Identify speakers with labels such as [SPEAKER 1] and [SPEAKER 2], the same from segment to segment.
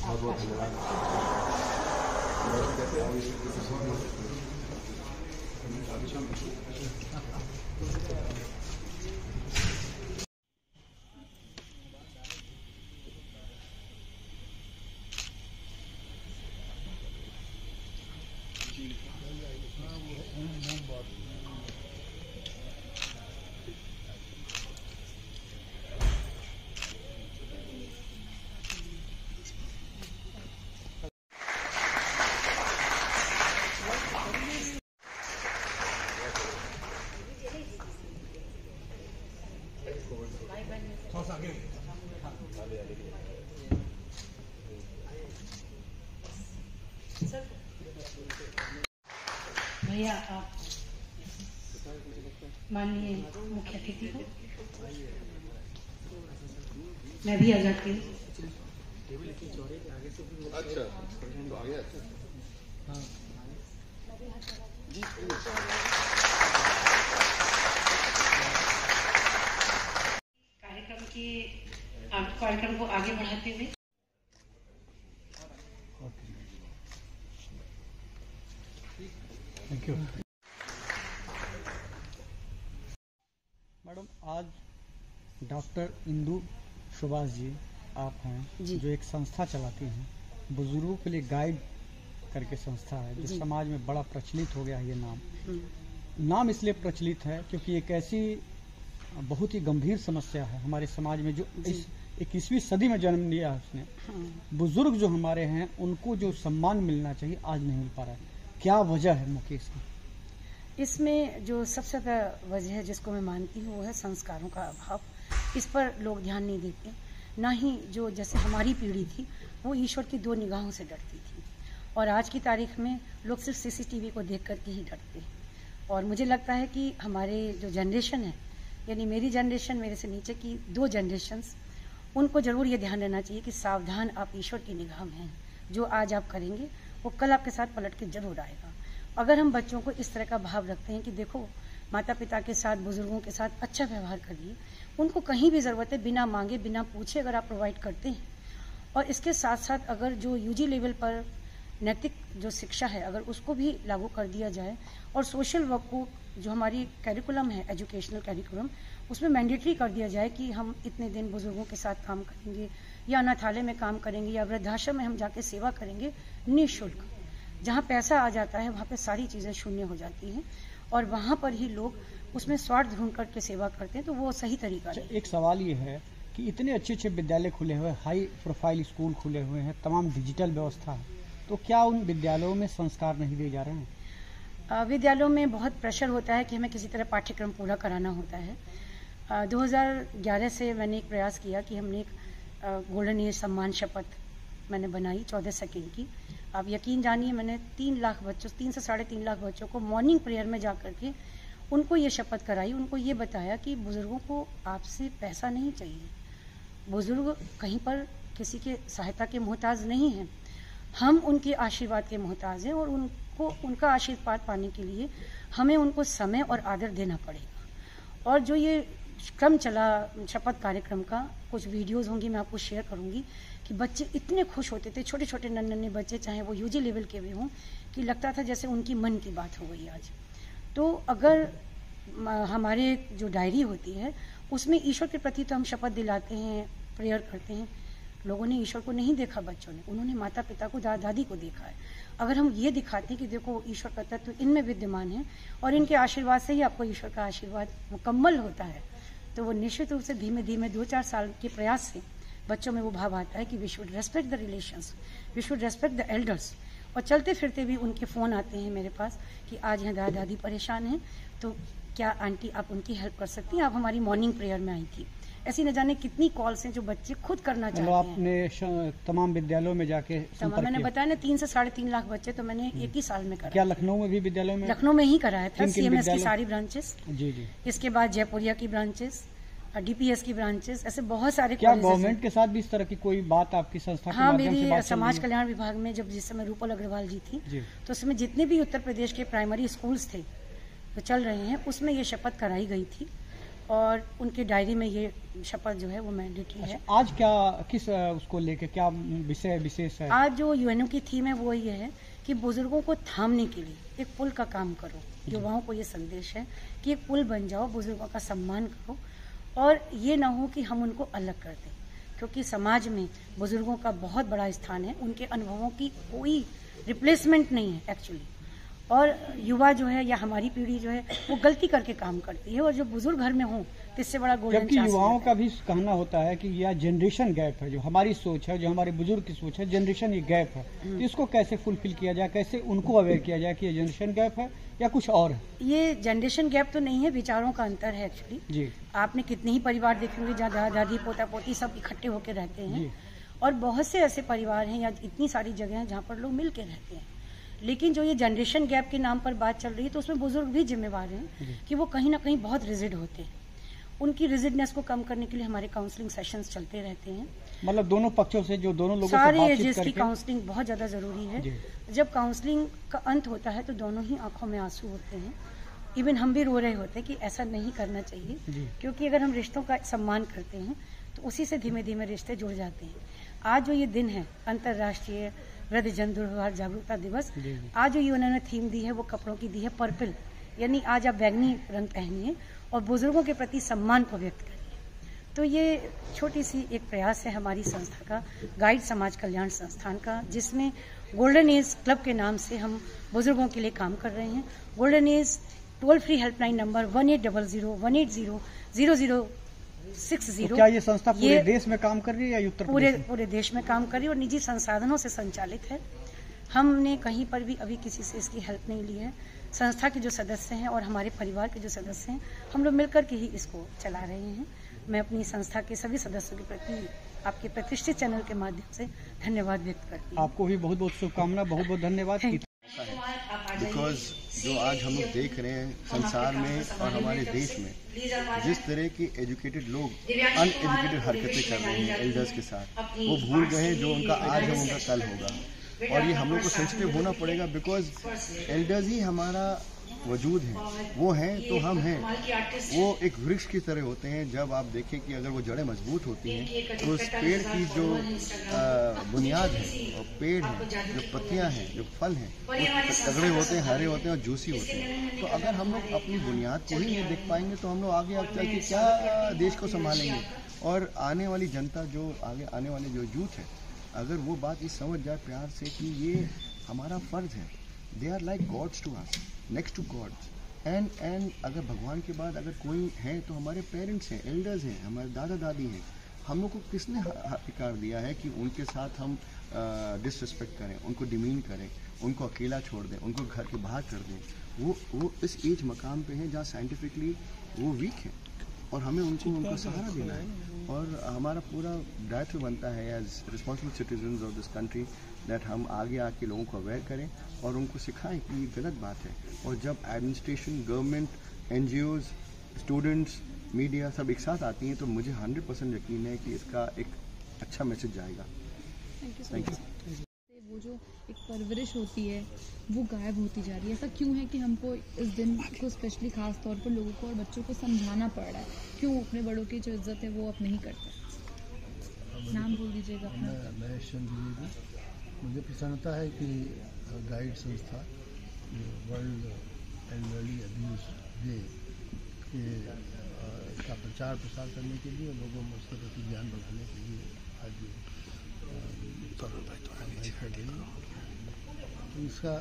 [SPEAKER 1] बहुत बहुत धन्यवाद।
[SPEAKER 2] भैया आप माननीय मुख्य अतिथि को मैं भी आ जाती हूँ।
[SPEAKER 1] अच्छा तो आ गया। हाँ
[SPEAKER 2] कार्यक्रम को आगे बढ़ाते हुए
[SPEAKER 3] थैंक यू मैडम। आज डॉक्टर इंदु सुभाष जी आप हैं जो एक संस्था चलाती हैं बुजुर्गों के लिए गाइड करके संस्था है जो समाज में बड़ा प्रचलित हो गया है। ये नाम इसलिए प्रचलित है क्योंकि एक ऐसी बहुत ही गंभीर समस्या है हमारे समाज में जो इस 21वीं सदी में जन्म लिया है उसने। बुजुर्ग जो हमारे हैं उनको जो सम्मान मिलना चाहिए आज नहीं मिल पा रहा है। क्या वजह है मुख्य इसकी?
[SPEAKER 2] इसमें जो सबसे ज्यादा वजह है जिसको मैं मानती हूँ वो है संस्कारों का अभाव। इस पर लोग ध्यान नहीं देते, ना ही जो जैसे हमारी पीढ़ी थी वो ईश्वर की 2 निगाहों से डरती थी और आज की तारीख में लोग सिर्फ सीसीटीवी को देख करके ही डरते हैं। और मुझे लगता है कि हमारे जो जनरेशन है यानी मेरी जनरेशन, मेरे से नीचे की 2 जनरेशन्स, उनको जरूर ये ध्यान देना चाहिए कि सावधान, आप ईश्वर की निगाह में हैं। जो आज आप करेंगे वो कल आपके साथ पलट के जरूर आएगा। अगर हम बच्चों को इस तरह का भाव रखते हैं कि देखो माता पिता के साथ, बुजुर्गों के साथ अच्छा व्यवहार करिए, उनको कहीं भी जरूरत है बिना मांगे बिना पूछे अगर आप प्रोवाइड करते हैं, और इसके साथ साथ अगर जो यूजी लेवल पर नैतिक जो शिक्षा है अगर उसको भी लागू कर दिया जाए और सोशल वर्क को जो हमारी कैरिकुलम है, एजुकेशनल कैरिकुलम, उसमें मैंडेटरी कर दिया जाए कि हम इतने दिन बुजुर्गों के साथ काम करेंगे या अनाथालय में काम करेंगे या वृद्धाश्रम में हम जाके सेवा करेंगे निःशुल्क। जहाँ पैसा आ जाता है वहाँ पे सारी चीजें शून्य हो जाती हैं और वहाँ पर ही लोग उसमें स्वार्थ ढूंढ करके सेवा करते हैं, तो वो सही तरीका नहीं।
[SPEAKER 3] एक सवाल ये है कि इतने अच्छे अच्छे विद्यालय खुले हुए, हाई प्रोफाइल स्कूल खुले हुए हैं, तमाम डिजिटल व्यवस्था है, तो क्या उन विद्यालयों में संस्कार नहीं दिए जा रहे हैं?
[SPEAKER 2] विद्यालयों में बहुत प्रेशर होता है कि हमें किसी तरह पाठ्यक्रम पूरा कराना होता है। 2011 से मैंने एक प्रयास किया कि हमने एक गोल्डन एज सम्मान शपथ मैंने बनाई 14 सेकेंड की। आप यकीन जानिए मैंने 3 लाख बच्चों, 3 से 3.5 लाख बच्चों को मॉर्निंग प्रेयर में जा करके उनको ये शपथ कराई, उनको ये बताया कि बुजुर्गों को आपसे पैसा नहीं चाहिए, बुजुर्ग कहीं पर किसी के सहायता के मोहताज नहीं हैं, हम उनके आशीर्वाद के मोहताज हैं और उनको उनका आशीर्वाद पाने के लिए हमें उनको समय और आदर देना पड़ेगा। और जो ये क्रम चला शपथ कार्यक्रम का, कुछ वीडियोस होंगी मैं आपको शेयर करूंगी कि बच्चे इतने खुश होते थे, छोटे छोटे नन्हे बच्चे, चाहे वो यूजी लेवल के भी हों, कि लगता था जैसे उनकी मन की बात हो गई आज। तो अगर हमारे जो डायरी होती है उसमें ईश्वर के प्रति तो हम शपथ दिलाते हैं, प्रेयर करते हैं, लोगों ने ईश्वर को नहीं देखा, बच्चों ने, उन्होंने माता पिता को, दादा दादी को देखा है। अगर हम ये दिखाते हैं कि देखो ईश्वर का तत्व इनमें विद्यमान है और इनके आशीर्वाद से ही आपको ईश्वर का आशीर्वाद मुकम्मल होता है, तो वो निश्चित रूप से धीमे धीमे 2-4 साल के प्रयास से बच्चों में वो भाव आता है कि we should respect the relations, we should respect the elders. और चलते फिरते भी उनके फ़ोन आते हैं मेरे पास कि आज यहाँ दादा दादी परेशान हैं, तो क्या आंटी आप उनकी हेल्प कर सकती हैं, आप हमारी मॉर्निंग प्रेयर में आई थी। ऐसी न जाने कितनी कॉल्स हैं जो बच्चे खुद करना चाहते हैं।
[SPEAKER 3] आपने तमाम विद्यालयों में जाके
[SPEAKER 2] मैंने बताया ना 3 से 3.5 लाख बच्चे तो मैंने एक ही साल में करा।
[SPEAKER 3] क्या लखनऊ में भी विद्यालयों में?
[SPEAKER 2] लखनऊ में ही कराया था, CMS की सारी ब्रांचेस,
[SPEAKER 3] जी जी,
[SPEAKER 2] इसके बाद जयपुरिया की ब्रांचेस, DPS की ब्रांचेस, ऐसे बहुत सारे।
[SPEAKER 3] क्या गवर्नमेंट के साथ भी इस तरह की कोई बात आपकी संस्था
[SPEAKER 2] हाँ, मेरी समाज कल्याण विभाग में जब जिस समय रूपल अग्रवाल जी थी तो उसमें जितने भी उत्तर प्रदेश के प्राइमरी स्कूल्स थे तो चल रहे हैं उसमें ये शपथ कराई गई थी और उनके डायरी में ये शपथ जो है वो मैंडेटरी है।
[SPEAKER 3] आज क्या किस उसको लेके क्या विषय विशेष है?
[SPEAKER 2] आज जो यूएनओ की थीम है वो ये है कि बुजुर्गों को थामने के लिए एक पुल का काम करो। युवाओं को ये संदेश है कि एक पुल बन जाओ, बुजुर्गों का सम्मान करो और ये ना हो कि हम उनको अलग कर दें, क्योंकि समाज में बुजुर्गों का बहुत बड़ा स्थान है। उनके अनुभवों की कोई रिप्लेसमेंट नहीं है एक्चुअली। और युवा जो है या हमारी पीढ़ी जो है वो गलती करके काम करती है, और जो बुजुर्ग घर में हो तो इससे बड़ा गोल्डन
[SPEAKER 3] जबकि युवाओं का भी कहना होता है कि यह जनरेशन गैप है, जो हमारी सोच है, जो हमारे बुजुर्ग की सोच है, जनरेशन ये गैप है। तो इसको कैसे फुलफिल किया जाए, कैसे उनको अवेयर किया जाए कि ये जनरेशन गैप है या कुछ और है?
[SPEAKER 2] ये जनरेशन गैप तो नहीं है, विचारों का अंतर है एक्चुअली
[SPEAKER 3] जी।
[SPEAKER 2] आपने कितने ही परिवार देखे होंगे जहाँ दादा दादी पोता पोती सब इकट्ठे होकर रहते हैं, और बहुत से ऐसे परिवार हैं या इतनी सारी जगह हैं जहाँ पर लोग मिल के रहते हैं। लेकिन जो ये जनरेशन गैप के नाम पर बात चल रही है तो उसमें बुजुर्ग भी जिम्मेवार हैं कि वो कहीं ना कहीं बहुत रिजिड होते हैं। उनकी रिजिडनेस को कम करने के लिए हमारे काउंसलिंग सेशंस चलते रहते हैं।
[SPEAKER 3] मतलब दोनों पक्षों से, जो दोनों लोगों
[SPEAKER 2] सारे
[SPEAKER 3] से बातचीत
[SPEAKER 2] एजेस की
[SPEAKER 3] करके
[SPEAKER 2] काउंसलिंग बहुत ज्यादा जरूरी है। जब काउंसलिंग का अंत होता है तो दोनों ही आंखों में आंसू होते हैं। इवन हम भी रो रहे होते हैं कि ऐसा नहीं करना चाहिए, क्योंकि अगर हम रिश्तों का सम्मान करते हैं तो उसी से धीमे धीमे रिश्ते जुड़ जाते हैं। आज जो ये दिन है अंतर्राष्ट्रीय वृद्धजन दुर्व्यवहार जागरूकता दिवस, आज जो उन्होंने थीम दी है वो कपड़ों की दी है पर्पल, यानी आज आप बैंगनी रंग पहनिए और बुजुर्गों के प्रति सम्मान को व्यक्त करिए। तो ये छोटी सी एक प्रयास है हमारी संस्था का, गाइड समाज कल्याण संस्थान का, जिसमें गोल्डन एज क्लब के नाम से हम बुजुर्गों के लिए काम कर रहे हैं। Golden age toll free helpline number 1800-180-0060।
[SPEAKER 3] तो क्या ये संस्था पूरे देश में काम कर रही है या उत्तर प्रदेश में?
[SPEAKER 2] पूरे देश में काम कर रही है और निजी संसाधनों से संचालित है। हमने कहीं पर भी अभी किसी से इसकी हेल्प नहीं ली है। संस्था के जो सदस्य हैं और हमारे परिवार के जो सदस्य हैं, हम लोग मिलकर के ही इसको चला रहे हैं। मैं अपनी संस्था के सभी सदस्यों के प्रति आपके प्रतिष्ठित चैनल के माध्यम से धन्यवाद व्यक्त करती हूँ।
[SPEAKER 3] आपको भी बहुत बहुत शुभकामना, बहुत बहुत धन्यवाद।
[SPEAKER 1] बिकॉज जो आज हम लोग देख रहे हैं संसार में और हमारे देश में, जिस तरह के एजुकेटेड लोग अनएजुकेटेड हरकतें कर रहे हैं एल्डर्स के साथ, वो भूल गए जो उनका आज है उनका कल होगा। और ये हम लोग को सेंसिटिव होना पड़ेगा, बिकॉज एल्डर्स ही हमारा वजूद है, वो हैं तो हम हैं। वो एक वृक्ष की तरह होते हैं। जब आप देखें कि अगर वो जड़ें मजबूत होती हैं तो उस पेड़ की जो बुनियाद है और पेड़ है, जो पत्तियां हैं, जो फल हैं, वो तगड़े होते हैं, हरे होते हैं और जूसी होते हैं। तो अगर हम लोग अपनी बुनियाद को ही नहीं देख पाएंगे तो हम लोग आगे चल के क्या देश को संभालेंगे। और आने वाली जनता, जो आगे आने वाले जो यूथ है, अगर वो बात ये समझ जाए प्यार से कि ये हमारा फर्ज है, they are like gods to us, next to gods. And अगर भगवान के बाद अगर कोई है तो हमारे पेरेंट्स हैं, एल्डर्स हैं, हमारे दादा दादी हैं। हम लोग को किसने अधिकार दिया है कि उनके साथ हम डिसरिस्पेक्ट करें, उनको डिमीन करें, उनको अकेला छोड़ दें, उनको घर के बाहर कर दें? वो इस एज मकाम पे हैं जहाँ साइंटिफिकली वो वीक हैं और हमें उनका सहारा देना है। और हमारा पूरा दायित्व बनता है as responsible citizens of this country that हम आगे आके लोगों को अवेयर करें और उनको सिखाएं कि ये गलत बात है। और जब administration, government, NGOs, students, media सब एक साथ आती हैं तो मुझे 100% यकीन है कि इसका एक अच्छा मैसेज जाएगा। Thank you.
[SPEAKER 4] वो जो एक परवरिश होती है वो गायब होती जा रही है। ऐसा क्यों है कि हमको इस दिन को स्पेशली खास तौर पर लोगों को और बच्चों को समझाना पड़ रहा है? क्यों अपने बड़ों की जो इज्जत है वो अब नहीं करते? नाम बोल दीजिएगा अपना।
[SPEAKER 5] मैं मुझे प्रसन्नता है कि गाइड संस्था वर्ल्ड एल्डरली अब्यूज डे का प्रचार प्रसार करने के लिए, लोगों में उसके प्रति ज्ञान बढ़ाने के लिए आज तो इसका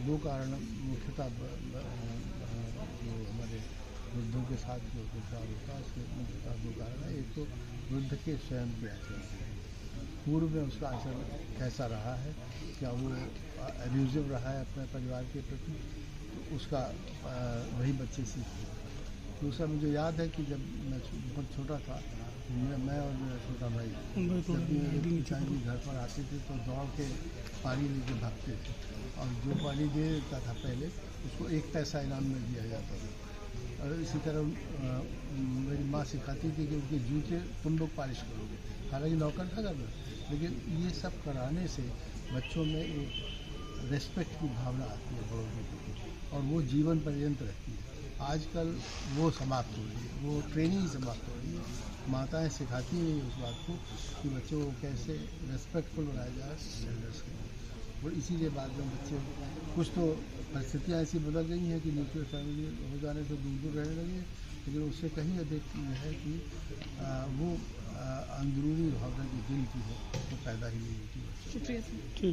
[SPEAKER 5] दो कारण मुख्यतः जो हमारे वृद्धों के साथ जो प्रचार होता है उसके मुख्यतः दो कारण है। एक तो वृद्ध के स्वयं के आचरण, पूर्व में उसका आचरण कैसा रहा है, क्या वो अब्यूजिव रहा है अपने परिवार के प्रति, तो उसका वही बच्चे सीखते हैं। दूसरा मुझे याद है कि जब मैं बहुत छोटा था, मैं और मेरा छोटा भाई जब भी मेरे पिताजी घर पर आते थे तो दौड़ के पानी लेके भागते थे और जो पानी दे देता था पहले उसको 1 पैसा इनाम में दिया जाता था। और इसी तरह मेरी माँ सिखाती थी कि उनके जूते तुम लोग पॉलिश करोगे। हालांकि नौकर था घर में, लेकिन ये सब कराने से बच्चों में एक रेस्पेक्ट की भावना आती है बड़ों के प्रति और वो जीवन पर्यंत रहती है। आजकल वो समाप्त हो रही है, वो ट्रेनिंग समाप्त हो रही है। माताएं सिखाती हैं उस बात को कि बच्चों को कैसे रेस्पेक्टफुल बनाया जाए एल्डर्स के लिए, और इसीलिए बाद में बच्चे कुछ तो परिस्थितियाँ ऐसी बदल गई हैं कि न्यूक्लियर फैमिली हो जाने से दूर दूर रहने लगे, लेकिन उससे कहीं अधिक है कि वो अंदरूनी भावना जो दिल की है वो पैदा ही नहीं होती।
[SPEAKER 4] शुक्रिया सर।